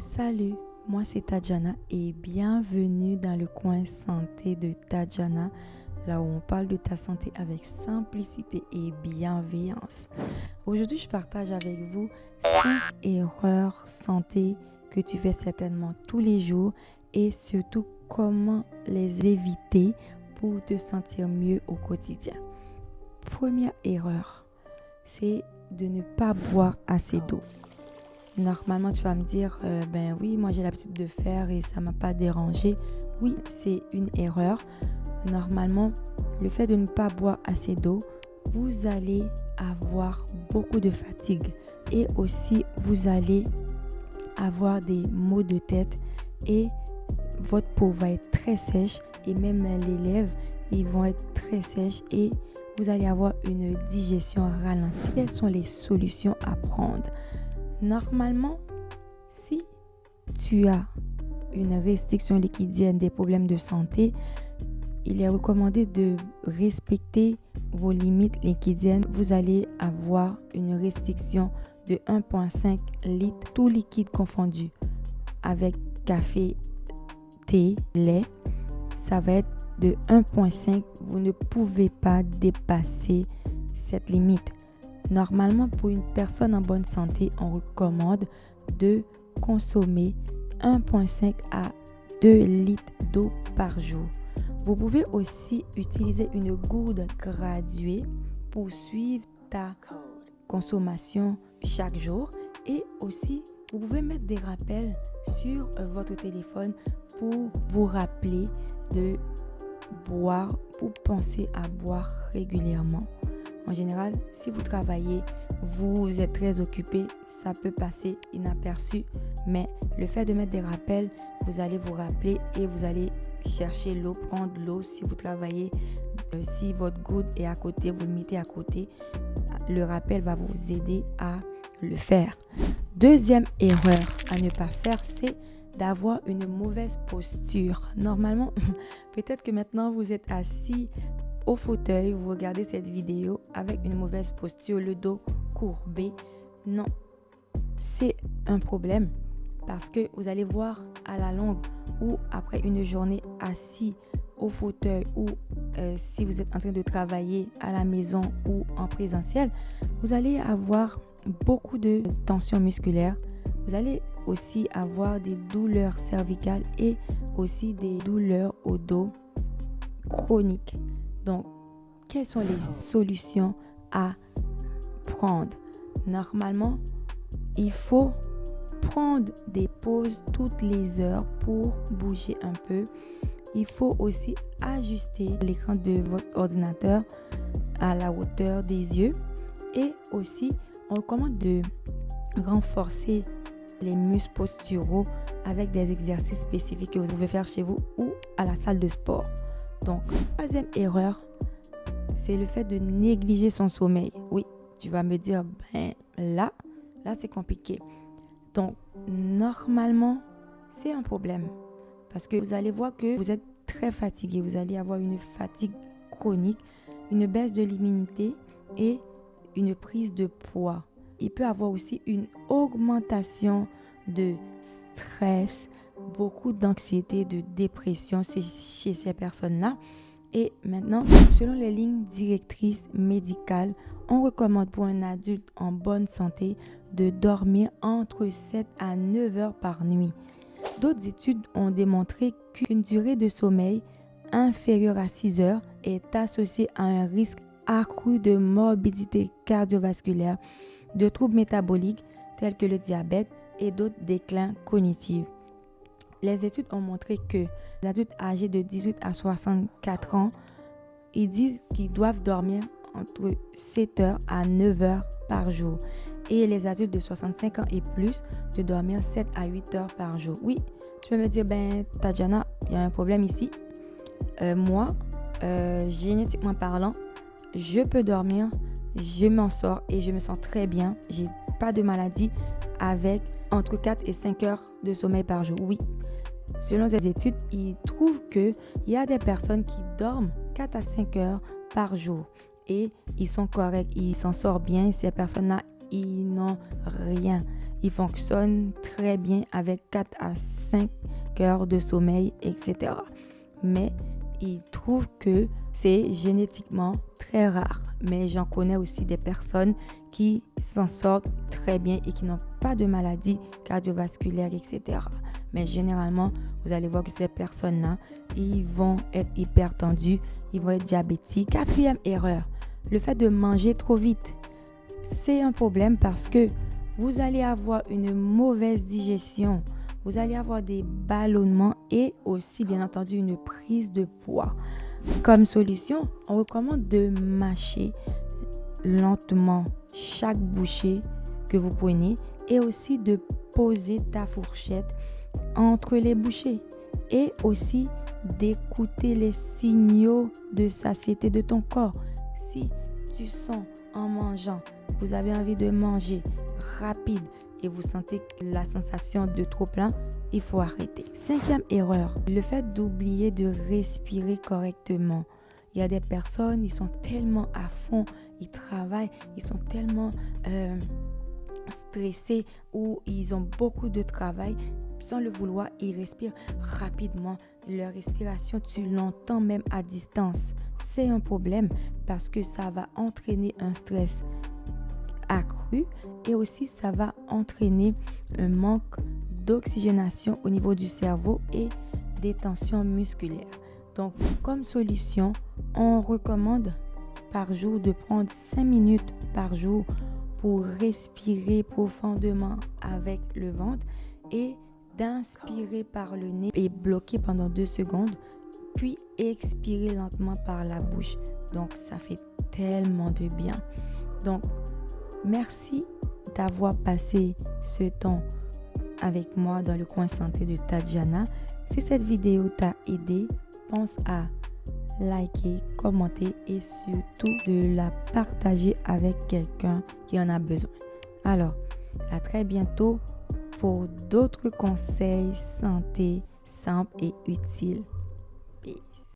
Salut, moi c'est Tadjana et bienvenue dans le coin santé de Tadjana, là où on parle de ta santé avec simplicité et bienveillance. Aujourd'hui, je partage avec vous 5 erreurs santé que tu fais certainement tous les jours et surtout comment les éviter pour te sentir mieux au quotidien. Première erreur, c'est de ne pas boire assez d'eau. Normalement, tu vas me dire, ben oui, moi j'ai l'habitude de faire et ça ne m'a pas dérangé. Oui, c'est une erreur. Normalement, le fait de ne pas boire assez d'eau, vous allez avoir beaucoup de fatigue et aussi vous allez avoir des maux de tête et votre peau va être très sèche et même les lèvres, ils vont être très sèches et vous allez avoir une digestion ralentie. Quelles sont les solutions à prendre? Normalement, si tu as une restriction liquidienne, des problèmes de santé, il est recommandé de respecter vos limites liquidiennes. Vous allez avoir une restriction de 1,5 litre, tout liquide confondu, avec café, thé, lait. Ça va être de 1,5. Vous ne pouvez pas dépasser cette limite. Normalement, pour une personne en bonne santé, on recommande de consommer 1,5 à 2 litres d'eau par jour. Vous pouvez aussi utiliser une gourde graduée pour suivre ta consommation chaque jour. Et aussi, vous pouvez mettre des rappels sur votre téléphone pour vous rappeler de boire, pour penser à boire régulièrement. En général, si vous travaillez, vous êtes très occupé, ça peut passer inaperçu. Mais le fait de mettre des rappels, vous allez vous rappeler et vous allez chercher l'eau, prendre l'eau si vous travaillez. Si votre gourde est à côté, vous le mettez à côté. Le rappel va vous aider à le faire. Deuxième erreur à ne pas faire, c'est d'avoir une mauvaise posture. Normalement, peut-être que maintenant vous êtes assis au fauteuil, vous regardez cette vidéo avec une mauvaise posture, le dos courbé. Non, c'est un problème parce que vous allez voir à la longue ou après une journée assis au fauteuil ou si vous êtes en train de travailler à la maison ou en présentiel, vous allez avoir beaucoup de tension musculaire. Vous allez aussi avoir des douleurs cervicales et aussi des douleurs au dos chroniques. Donc, quelles sont les solutions à prendre? Normalement, il faut prendre des pauses toutes les heures pour bouger un peu. Il faut aussi ajuster l'écran de votre ordinateur à la hauteur des yeux. Et aussi, on recommande de renforcer les muscles posturaux avec des exercices spécifiques que vous pouvez faire chez vous ou à la salle de sport. Donc, troisième erreur, c'est le fait de négliger son sommeil. Oui, tu vas me dire, ben là c'est compliqué. Donc, normalement, c'est un problème parce que vous allez voir que vous êtes très fatigué. Vous allez avoir une fatigue chronique, une baisse de l'immunité et une prise de poids. Il peut y avoir aussi une augmentation de stress, beaucoup d'anxiété, de dépression chez ces personnes-là. Et maintenant, selon les lignes directrices médicales, on recommande pour un adulte en bonne santé de dormir entre 7 à 9 heures par nuit. D'autres études ont démontré qu'une durée de sommeil inférieure à 6 heures est associée à un risque accru de morbidité cardiovasculaire, de troubles métaboliques tels que le diabète et d'autres déclins cognitifs. Les études ont montré que les adultes âgés de 18 à 64 ans, ils disent qu'ils doivent dormir entre 7 heures à 9 heures par jour. Et les adultes de 65 ans et plus, de dormir 7 à 8 heures par jour. Oui, tu peux me dire, ben Tadjana, il y a un problème ici. Moi, génétiquement parlant, je peux dormir, je m'en sors et je me sens très bien. J'ai pas de maladie avec entre 4 et 5 heures de sommeil par jour. Oui, selon ces études, ils trouvent qu'il y a des personnes qui dorment 4 à 5 heures par jour et ils sont corrects, ils s'en sortent bien. Ces personnes-là, ils n'ont rien. il fonctionne très bien avec 4 à 5 heures de sommeil, etc. Mais il trouve que c'est génétiquement très rare. Mais j'en connais aussi des personnes qui s'en sortent très bien et qui n'ont pas de maladie cardiovasculaire, etc. Mais généralement, vous allez voir que ces personnes-là, ils vont être hypertendus, ils vont être diabétiques. Quatrième erreur, le fait de manger trop vite. C'est un problème parce que vous allez avoir une mauvaise digestion, vous allez avoir des ballonnements et aussi, bien entendu, une prise de poids. Comme solution, on recommande de mâcher lentement chaque bouchée que vous prenez et aussi de poser ta fourchette entre les bouchées et aussi d'écouter les signaux de satiété de ton corps. Si tu sens en mangeant, vous avez envie de manger rapide et vous sentez la sensation de trop plein, il faut arrêter. Cinquième erreur, le fait d'oublier de respirer correctement. Il y a des personnes, ils sont tellement à fond, ils travaillent, ils sont tellement stressés ou ils ont beaucoup de travail. Sans le vouloir, ils respirent rapidement. Leur respiration, tu l'entends même à distance. C'est un problème parce que ça va entraîner un stress accru et aussi ça va entraîner un manque d'oxygénation au niveau du cerveau et des tensions musculaires. Donc, comme solution, on recommande par jour de prendre 5 minutes par jour pour respirer profondément avec le ventre et d'inspirer par le nez et bloquer pendant 2 secondes, puis expirer lentement par la bouche. Donc, ça fait tellement de bien. Donc, merci d'avoir passé ce temps avec moi dans le coin santé de Tadjana. Si cette vidéo t'a aidé, pense à liker, commenter et surtout de la partager avec quelqu'un qui en a besoin. Alors, à très bientôt pour d'autres conseils santé simples et utiles.